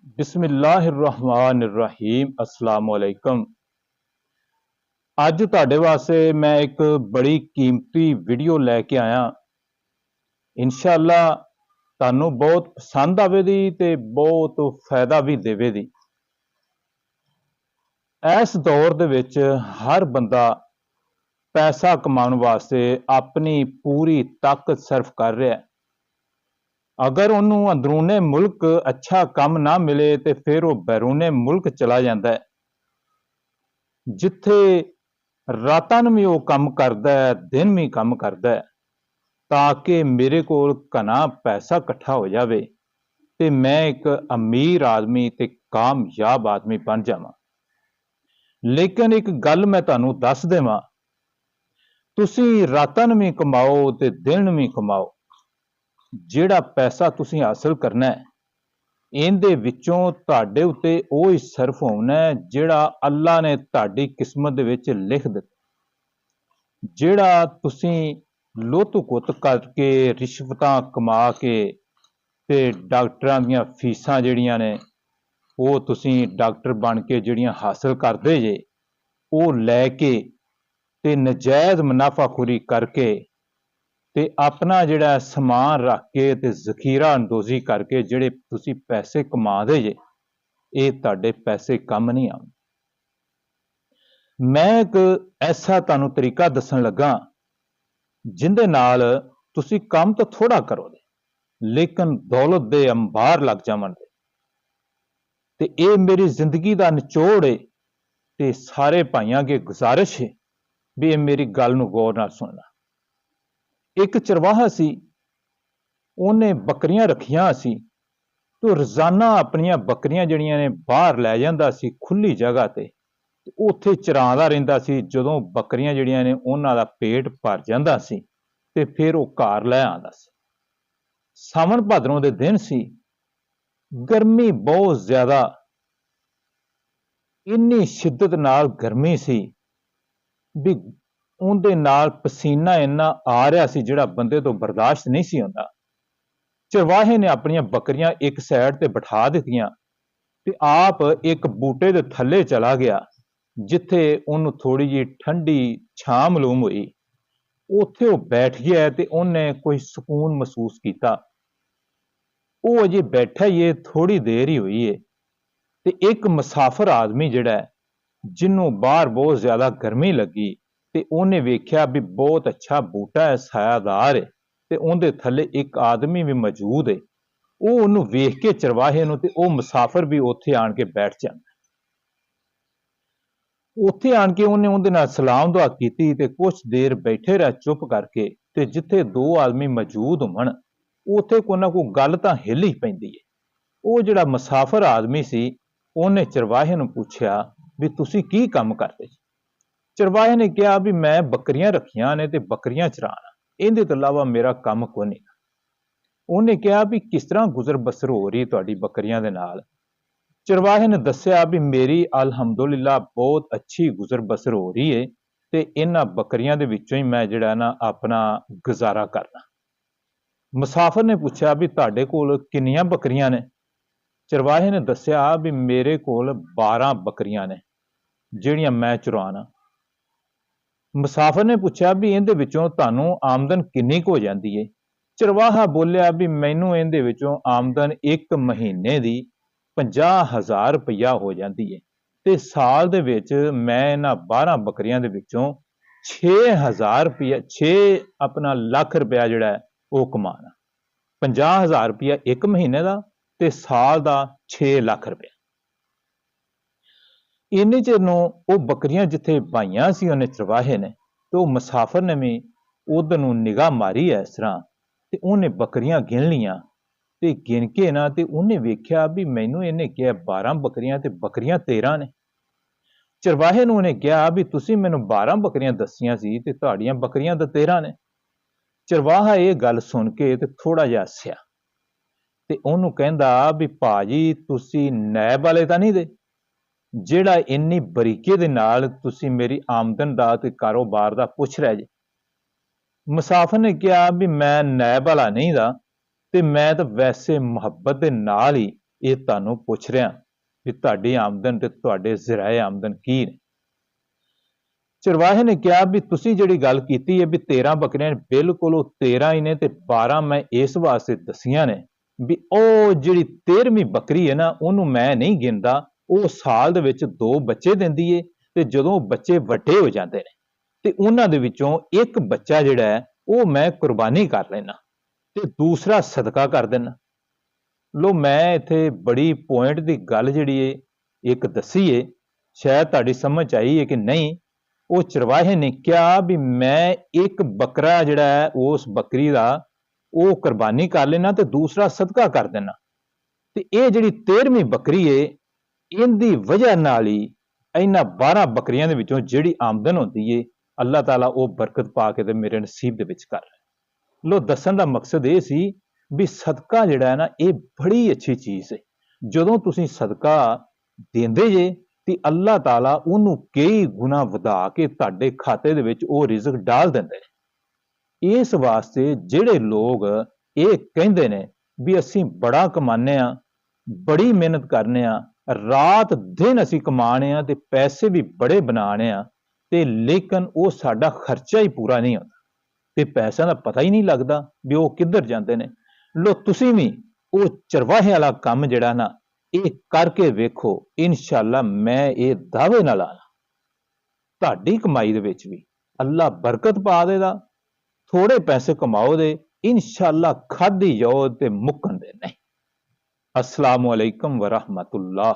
बिस्मिल्लाहिर्रहमानिर्रहीम अस्सलाम वालेकुम। ਅੱਜ ਤੁਹਾਡੇ ਵਾਸਤੇ ਮੈਂ ਇੱਕ ਬੜੀ ਕੀਮਤੀ ਵੀਡੀਓ ਲੈ ਕੇ ਆਇਆ। ਇਨਸ਼ਾਅੱਲਾ ਤੁਹਾਨੂੰ ਬਹੁਤ ਪਸੰਦ ਆਵੇਗੀ ਤੇ ਬਹੁਤ ਫਾਇਦਾ ਵੀ ਦੇਵੇਗੀ। ਇਸ ਦੌਰ ਦੇ ਵਿੱਚ ਹਰ ਬੰਦਾ ਪੈਸਾ ਕਮਾਉਣ ਵਾਸਤੇ ਆਪਣੀ ਪੂਰੀ ਤਾਕਤ ਸਰਫ ਕਰ ਰਿਹਾ ਹੈ। ਅਗਰ ਉਹਨੂੰ ਅੰਦਰੂਨੇ ਮੁਲਕ ਅੱਛਾ ਕੰਮ ਨਾ ਮਿਲੇ ਤੇ ਫਿਰ ਉਹ ਬੈਰੂਨੇ ਮੁਲਕ ਚਲਾ ਜਾਂਦਾ ਹੈ, ਜਿੱਥੇ ਰਾਤਾਂ ਨੂੰ ਵੀ ਉਹ ਕੰਮ ਕਰਦਾ ਹੈ, ਦਿਨ ਵੀ ਕੰਮ ਕਰਦਾ ਹੈ, ਤਾਂ ਕਿ ਮੇਰੇ ਕੋਲ ਘਣਾ ਪੈਸਾ ਇਕੱਠਾ ਹੋ ਜਾਵੇ ਤੇ ਮੈਂ ਇੱਕ ਅਮੀਰ ਆਦਮੀ ਤੇ ਕਾਮਯਾਬ ਆਦਮੀ ਬਣ ਜਾਵਾਂ। ਲੇਕਿਨ ਇੱਕ ਗੱਲ ਮੈਂ ਤੁਹਾਨੂੰ ਦੱਸ ਦੇਵਾਂ, ਤੁਸੀਂ ਰਾਤਾਂ ਨੂੰ ਵੀ ਕਮਾਓ ਤੇ ਦਿਨ ਨੂੰ ਵੀ ਕਮਾਓ, ਜਿਹੜਾ ਪੈਸਾ ਤੁਸੀਂ ਹਾਸਲ ਕਰਨਾ ਹੈ ਇਹਦੇ ਵਿੱਚੋਂ ਤੁਹਾਡੇ ਉੱਤੇ ਉਹ ਹੀ ਸਰਫ ਹੋਣਾ ਹੈ ਜਿਹੜਾ ਅੱਲਾ ਨੇ ਤੁਹਾਡੀ ਕਿਸਮਤ ਦੇ ਵਿੱਚ ਲਿਖ ਦਿੱਤਾ। ਜਿਹੜਾ ਤੁਸੀਂ ਲੁੱਟ ਕੁੱਟ ਕਰਕੇ ਰਿਸ਼ਵਤਾਂ ਕਮਾ ਕੇ ਤੇ ਡਾਕਟਰਾਂ ਦੀਆਂ ਫੀਸਾਂ ਜਿਹੜੀਆਂ ਨੇ ਉਹ ਤੁਸੀਂ ਡਾਕਟਰ ਬਣ ਕੇ ਜਿਹੜੀਆਂ ਹਾਸਲ ਕਰਦੇ ਜੇ, ਉਹ ਲੈ ਕੇ ਤੇ ਨਜਾਇਜ਼ ਮੁਨਾਫਾਖੋਰੀ ਕਰਕੇ ਤੇ ਆਪਣਾ ਜਿਹੜਾ ਸਮਾਨ ਰੱਖ ਕੇ ਤੇ ਜ਼ਖੀਰਾ ਅੰਦੋਜ਼ੀ ਕਰਕੇ ਜਿਹੜੇ ਤੁਸੀਂ ਪੈਸੇ ਕਮਾਦੇ ਜੇ, ਇਹ ਤੁਹਾਡੇ ਪੈਸੇ ਕੰਮ ਨਹੀਂ ਆਉਂਦੇ। ਮੈਂ ਇੱਕ ਐਸਾ ਤੁਹਾਨੂੰ ਤਰੀਕਾ ਦੱਸਣ ਲੱਗਾ ਜਿੰਦੇ ਨਾਲ ਤੁਸੀਂ ਕੰਮ ਤਾਂ ਥੋੜਾ ਕਰੋਗੇ ਲੇਕਿਨ ਦੌਲਤ ਦੇ ਅੰਬਾਰ ਲੱਗ ਜਾਵਣਗੇ। ਤੇ ਇਹ ਮੇਰੀ ਜ਼ਿੰਦਗੀ ਦਾ ਨਿਚੋੜ ਹੈ ਤੇ ਸਾਰੇ ਭਾਈਆਂ ਅੱਗੇ ਗੁਜ਼ਾਰਿਸ਼ ਹੈ ਵੀ ਇਹ ਮੇਰੀ ਗੱਲ ਨੂੰ ਗੌਰ ਨਾਲ ਸੁਣਨਾ। ਇੱਕ ਚਰਵਾਹਾ ਸੀ, ਉਹਨੇ ਬੱਕਰੀਆਂ ਰੱਖੀਆਂ ਸੀ ਤੇ ਰੋਜ਼ਾਨਾ ਆਪਣੀਆਂ ਬੱਕਰੀਆਂ ਜਿਹੜੀਆਂ ਨੇ ਬਾਹਰ ਲੈ ਜਾਂਦਾ ਸੀ ਖੁੱਲੀ ਜਗ੍ਹਾ ਤੇ ਉੱਥੇ ਚਰਾਉਂਦਾ ਰਹਿੰਦਾ ਸੀ। ਜਦੋਂ ਬੱਕਰੀਆਂ ਜਿਹੜੀਆਂ ਨੇ ਉਹਨਾਂ ਦਾ ਪੇਟ ਭਰ ਜਾਂਦਾ ਸੀ ਤੇ ਫਿਰ ਉਹ ਘਰ ਲੈ ਆਉਂਦਾ ਸੀ। ਸਾਵਣ ਭਾਦਰੋਂ ਦੇ ਦਿਨ ਸੀ, ਗਰਮੀ ਬਹੁਤ ਜ਼ਿਆਦਾ, ਇੰਨੀ ਸ਼ਿੱਦਤ ਨਾਲ ਗਰਮੀ ਸੀ ਵੀ ਉਹਦੇ ਨਾਲ ਪਸੀਨਾ ਇੰਨਾ ਆ ਰਿਹਾ ਸੀ ਜਿਹੜਾ ਬੰਦੇ ਤੋਂ ਬਰਦਾਸ਼ਤ ਨਹੀਂ ਸੀ ਹੁੰਦਾ। ਚਰਵਾਹੇ ਨੇ ਆਪਣੀਆਂ ਬੱਕਰੀਆਂ ਇੱਕ ਸਾਈਡ ਤੇ ਬਿਠਾ ਦਿੱਤੀਆਂ ਤੇ ਆਪ ਇੱਕ ਬੂਟੇ ਦੇ ਥੱਲੇ ਚਲਾ ਗਿਆ, ਜਿੱਥੇ ਉਹਨੂੰ ਥੋੜੀ ਜਿਹੀ ਠੰਡੀ ਛਾਂ ਮਾਲੂਮ ਹੋਈ। ਉੱਥੇ ਉਹ ਬੈਠ ਗਿਆ ਤੇ ਉਹਨੇ ਕੋਈ ਸਕੂਨ ਮਹਿਸੂਸ ਕੀਤਾ। ਉਹ ਅਜੇ ਬੈਠਾ ਹੀ ਏ, ਥੋੜੀ ਦੇਰ ਹੀ ਹੋਈ ਏ ਤੇ ਇੱਕ ਮੁਸਾਫਰ ਆਦਮੀ ਜਿਹੜਾ ਜਿਹਨੂੰ ਬਾਹਰ ਬਹੁਤ ਜ਼ਿਆਦਾ ਗਰਮੀ ਲੱਗੀ ਤੇ ਉਹਨੇ ਵੇਖਿਆ ਵੀ ਬਹੁਤ ਅੱਛਾ ਬੂਟਾ ਹੈ, ਸਾਇਆਦਾਰ ਹੈ ਤੇ ਉਹਦੇ ਥੱਲੇ ਇੱਕ ਆਦਮੀ ਵੀ ਮੌਜੂਦ ਹੈ। ਉਹ ਉਹਨੂੰ ਵੇਖ ਕੇ ਚਰਵਾਹੇ ਨੂੰ ਤੇ ਉਹ ਮੁਸਾਫਰ ਵੀ ਉੱਥੇ ਆਣ ਕੇ ਬੈਠ ਜਾਂਦਾ। ਉੱਥੇ ਆਣ ਕੇ ਉਹਨੇ ਉਹਦੇ ਨਾਲ ਸਲਾਮ ਦੁਆ ਕੀਤੀ ਤੇ ਕੁਝ ਦੇਰ ਬੈਠੇ ਰਹਿ ਚੁੱਪ ਕਰਕੇ, ਤੇ ਜਿੱਥੇ ਦੋ ਆਦਮੀ ਮੌਜੂਦ ਹੋਣ ਉੱਥੇ ਕੋਈ ਨਾ ਕੋਈ ਗੱਲ ਤਾਂ ਹਿੱਲ ਹੀ ਪੈਂਦੀ ਹੈ। ਉਹ ਜਿਹੜਾ ਮੁਸਾਫਰ ਆਦਮੀ ਸੀ ਉਹਨੇ ਚਰਵਾਹੇ ਨੂੰ ਪੁੱਛਿਆ ਵੀ ਤੁਸੀਂ ਕੀ ਕੰਮ ਕਰਦੇ? ਚਰਵਾਹੇ ਨੇ ਕਿਹਾ ਵੀ ਮੈਂ ਬੱਕਰੀਆਂ ਰੱਖੀਆਂ ਨੇ ਤੇ ਬੱਕਰੀਆਂ ਚਰਾਣਾ, ਇਹਦੇ ਤੋਂ ਇਲਾਵਾ ਮੇਰਾ ਕੰਮ ਕੋਈ ਨਹੀਂ। ਉਹਨੇ ਕਿਹਾ ਵੀ ਕਿਸ ਤਰ੍ਹਾਂ ਗੁਜ਼ਰ ਬਸਰ ਹੋ ਰਹੀ ਤੁਹਾਡੀ ਬੱਕਰੀਆਂ ਦੇ ਨਾਲ? ਚਰਵਾਹੇ ਨੇ ਦੱਸਿਆ ਵੀ ਮੇਰੀ ਅਲਹਮਦੁਲਿਲਾ ਬਹੁਤ ਅੱਛੀ ਗੁਜ਼ਰ ਬਸਰ ਹੋ ਰਹੀ ਹੈ ਤੇ ਇਹਨਾਂ ਬੱਕਰੀਆਂ ਦੇ ਵਿੱਚੋਂ ਹੀ ਮੈਂ ਜਿਹੜਾ ਨਾ ਆਪਣਾ ਗੁਜ਼ਾਰਾ ਕਰਨਾ। ਮੁਸਾਫਰ ਨੇ ਪੁੱਛਿਆ ਵੀ ਤੁਹਾਡੇ ਕੋਲ ਕਿੰਨੀਆਂ ਬੱਕਰੀਆਂ ਨੇ? ਚਰਵਾਹੇ ਨੇ ਦੱਸਿਆ ਵੀ ਮੇਰੇ ਕੋਲ 12 ਬੱਕਰੀਆਂ ਨੇ ਜਿਹੜੀਆਂ ਮੈਂ ਚਰਾਉਣਾ। ਮੁਸਾਫਰ ਨੇ ਪੁੱਛਿਆ ਵੀ ਇਹਦੇ ਵਿੱਚੋਂ ਤੁਹਾਨੂੰ ਆਮਦਨ ਕਿੰਨੀ ਕੁ ਹੋ ਜਾਂਦੀ ਹੈ? ਚਰਵਾਹਾ ਬੋਲਿਆ ਵੀ ਮੈਨੂੰ ਇਹਦੇ ਵਿੱਚੋਂ ਆਮਦਨ ਇੱਕ ਮਹੀਨੇ ਦੀ 50,000 ਰੁਪਇਆ ਹੋ ਜਾਂਦੀ ਹੈ ਤੇ ਸਾਲ ਦੇ ਵਿੱਚ ਮੈਂ ਇਹਨਾਂ 12 ਬੱਕਰੀਆਂ ਦੇ ਵਿੱਚੋਂ 6,000 ਰੁਪਇਆ ਆਪਣਾ ਲੱਖ ਰੁਪਇਆ ਜਿਹੜਾ ਹੈ ਉਹ ਕਮਾਣਾ। 50,000 ਰੁਪਇਆ ਇੱਕ ਮਹੀਨੇ ਦਾ ਤੇ ਸਾਲ ਦਾ 6 ਲੱਖ ਰੁਪਇਆ। ਇੰਨੇ ਚਿਰ ਨੂੰ ਉਹ ਬੱਕਰੀਆਂ ਜਿੱਥੇ ਪਾਈਆਂ ਸੀ ਉਹਨੇ ਚਰਵਾਹੇ ਨੇ, ਤੇ ਉਹ ਮੁਸਾਫਰ ਨੇ ਵੀ ਉਧਰ ਨੂੰ ਨਿਗਾਹ ਮਾਰੀ ਹੈ ਇਸ ਤਰ੍ਹਾਂ ਤੇ ਉਹਨੇ ਬੱਕਰੀਆਂ ਗਿਣ ਲੀਆਂ ਤੇ ਗਿਣ ਕੇ ਨਾ ਤੇ ਉਹਨੇ ਵੇਖਿਆ ਵੀ ਮੈਨੂੰ ਇਹਨੇ ਕਿਹਾ 12 ਬੱਕਰੀਆਂ ਤੇ ਬੱਕਰੀਆਂ 13 ਨੇ। ਚਰਵਾਹੇ ਨੂੰ ਉਹਨੇ ਕਿਹਾ ਵੀ ਤੁਸੀਂ ਮੈਨੂੰ 12 ਬੱਕਰੀਆਂ ਦੱਸੀਆਂ ਸੀ ਤੇ ਤੁਹਾਡੀਆਂ ਬੱਕਰੀਆਂ ਤਾਂ 13 ਨੇ। ਚਰਵਾਹਾ ਇਹ ਗੱਲ ਸੁਣ ਕੇ ਤੇ ਥੋੜਾ ਜਿਹਾ ਹੱਸਿਆ ਤੇ ਉਹਨੂੰ ਕਹਿੰਦਾ ਵੀ ਭਾਜੀ ਤੁਸੀਂ ਨੈਬ ਵਾਲੇ ਤਾਂ ਨਹੀਂ ਦੇ ਜਿਹੜਾ ਇੰਨੀ ਬਰੀਕੀ ਦੇ ਨਾਲ ਤੁਸੀਂ ਮੇਰੀ ਆਮਦਨ ਦਾ ਤੇ ਕਾਰੋਬਾਰ ਦਾ ਪੁੱਛ ਰਹੇ ਜੇ? ਮੁਸਾਫਰ ਨੇ ਕਿਹਾ ਵੀ ਮੈਂ ਨੈਬ ਵਾਲਾ ਨਹੀਂ ਦਾ ਤੇ ਮੈਂ ਤਾਂ ਵੈਸੇ ਮੁਹੱਬਤ ਦੇ ਨਾਲ ਹੀ ਇਹ ਤੁਹਾਨੂੰ ਪੁੱਛ ਰਿਹਾ ਵੀ ਤੁਹਾਡੀ ਆਮਦਨ ਤੇ ਤੁਹਾਡੇ ਜ਼ਰਾਏ ਆਮਦਨ ਕੀ ਨੇ। ਚਰਵਾਹੇ ਨੇ ਕਿਹਾ ਵੀ ਤੁਸੀਂ ਜਿਹੜੀ ਗੱਲ ਕੀਤੀ ਹੈ ਵੀ 13 ਬੱਕਰੀਆਂ ਬਿਲਕੁਲ ਉਹ 13 ਹੀ ਨੇ ਤੇ 12 ਮੈਂ ਇਸ ਵਾਸਤੇ ਦਸੀਆਂ ਨੇ ਵੀ ਉਹ ਜਿਹੜੀ 13ਵੀਂ ਬੱਕਰੀ ਹੈ ਨਾ ਉਹਨੂੰ ਮੈਂ ਨਹੀਂ ਗਿਣਦਾ, ਉਹ ਸਾਲ ਦੇ ਵਿੱਚ 2 ਬੱਚੇ ਦਿੰਦੀ ਏ ਤੇ ਜਦੋਂ ਬੱਚੇ ਵੱਡੇ ਹੋ ਜਾਂਦੇ ਨੇ ਤੇ ਉਹਨਾਂ ਦੇ ਵਿੱਚੋਂ ਇੱਕ ਬੱਚਾ ਜਿਹੜਾ ਹੈ ਉਹ ਮੈਂ ਕੁਰਬਾਨੀ ਕਰ ਲੈਣਾ ਤੇ ਦੂਸਰਾ ਸਦਕਾ ਕਰ ਦੇਣਾ। ਲੋ ਮੈਂ ਇੱਥੇ ਬੜੀ ਪੁਆਇੰਟ ਦੀ ਗੱਲ ਜਿਹੜੀ ਏ ਇੱਕ ਦੱਸੀ ਏ, ਸ਼ਾਇਦ ਤੁਹਾਡੀ ਸਮਝ ਆਈ ਹੈ ਕਿ ਨਹੀਂ। ਉਹ ਚਰਵਾਹੇ ਨੇ ਕਿਹਾ ਵੀ ਮੈਂ ਇੱਕ ਬੱਕਰਾ ਜਿਹੜਾ ਹੈ ਉਸ ਬੱਕਰੀ ਦਾ ਉਹ ਕੁਰਬਾਨੀ ਕਰ ਲੈਣਾ ਤੇ ਦੂਸਰਾ ਸਦਕਾ ਕਰ ਦੇਣਾ ਤੇ ਇਹ ਜਿਹੜੀ 13ਵੀਂ ਬੱਕਰੀ ਏ ਇਹਦੀ ਵਜ੍ਹਾ ਨਾਲ ਹੀ ਇਹਨਾਂ 12 ਬੱਕਰੀਆਂ ਦੇ ਵਿੱਚੋਂ ਜਿਹੜੀ ਆਮਦਨ ਹੁੰਦੀ ਏ ਅੱਲਾਹ ਤਾਲਾ ਉਹ ਬਰਕਤ ਪਾ ਕੇ ਤੇ ਮੇਰੇ ਨਸੀਬ ਦੇ ਵਿੱਚ ਕਰ ਰਿਹਾ। ਲੋ ਦੱਸਣ ਦਾ ਮਕਸਦ ਇਹ ਸੀ ਵੀ ਸਦਕਾ ਜਿਹੜਾ ਹੈ ਨਾ ਇਹ ਬੜੀ ਅੱਛੀ ਚੀਜ਼ ਹੈ। ਜਦੋਂ ਤੁਸੀਂ ਸਦਕਾ ਦਿੰਦੇ ਜੇ ਤੇ ਅੱਲਾਹ ਤਾਲਾ ਉਹਨੂੰ ਕਈ ਗੁਣਾ ਵਧਾ ਕੇ ਤੁਹਾਡੇ ਖਾਤੇ ਦੇ ਵਿੱਚ ਉਹ ਰਿਜ਼ਕ ਡਾਲ ਦਿੰਦੇ ਨੇ। ਇਸ ਵਾਸਤੇ ਜਿਹੜੇ ਲੋਕ ਇਹ ਕਹਿੰਦੇ ਨੇ ਵੀ ਅਸੀਂ ਬੜਾ ਕਮਾਨੇ ਆ, ਬੜੀ ਮਿਹਨਤ ਕਰਨੇ ਆ, ਰਾਤ ਦਿਨ ਅਸੀਂ ਕਮਾਣੇ ਆ ਤੇ ਪੈਸੇ ਵੀ ਬੜੇ ਬਣਾਣੇ ਆ ਤੇ ਲੇਕਿਨ ਉਹ ਸਾਡਾ ਖਰਚਾ ਹੀ ਪੂਰਾ ਨਹੀਂ ਹੁੰਦਾ ਤੇ ਪੈਸਿਆਂ ਦਾ ਪਤਾ ਹੀ ਨਹੀਂ ਲੱਗਦਾ ਵੀ ਉਹ ਕਿੱਧਰ ਜਾਂਦੇ ਨੇ। ਲੋ ਤੁਸੀਂ ਵੀ ਉਹ ਚਰਵਾਹੇ ਵਾਲਾ ਕੰਮ ਜਿਹੜਾ ਨਾ ਇਹ ਕਰਕੇ ਵੇਖੋ, ਇਨਸ਼ਾਅੱਲਾ ਮੈਂ ਇਹ ਦਾਅਵੇ ਨਾਲ ਆਣਾ ਤੁਹਾਡੀ ਕਮਾਈ ਦੇ ਵਿੱਚ ਵੀ ਅੱਲਾਹ ਬਰਕਤ ਪਾ ਦੇਗਾ। ਥੋੜੇ ਪੈਸੇ ਕਮਾਓ ਦੇ ਇਨਸ਼ਾਅੱਲਾ ਖਾਦੀ ਜਾਓ ਤੇ ਮੁੱਕਣ ਦੇ ਨਹੀਂ। अस्सलामु अलैकुम व रहमतुल्लाह।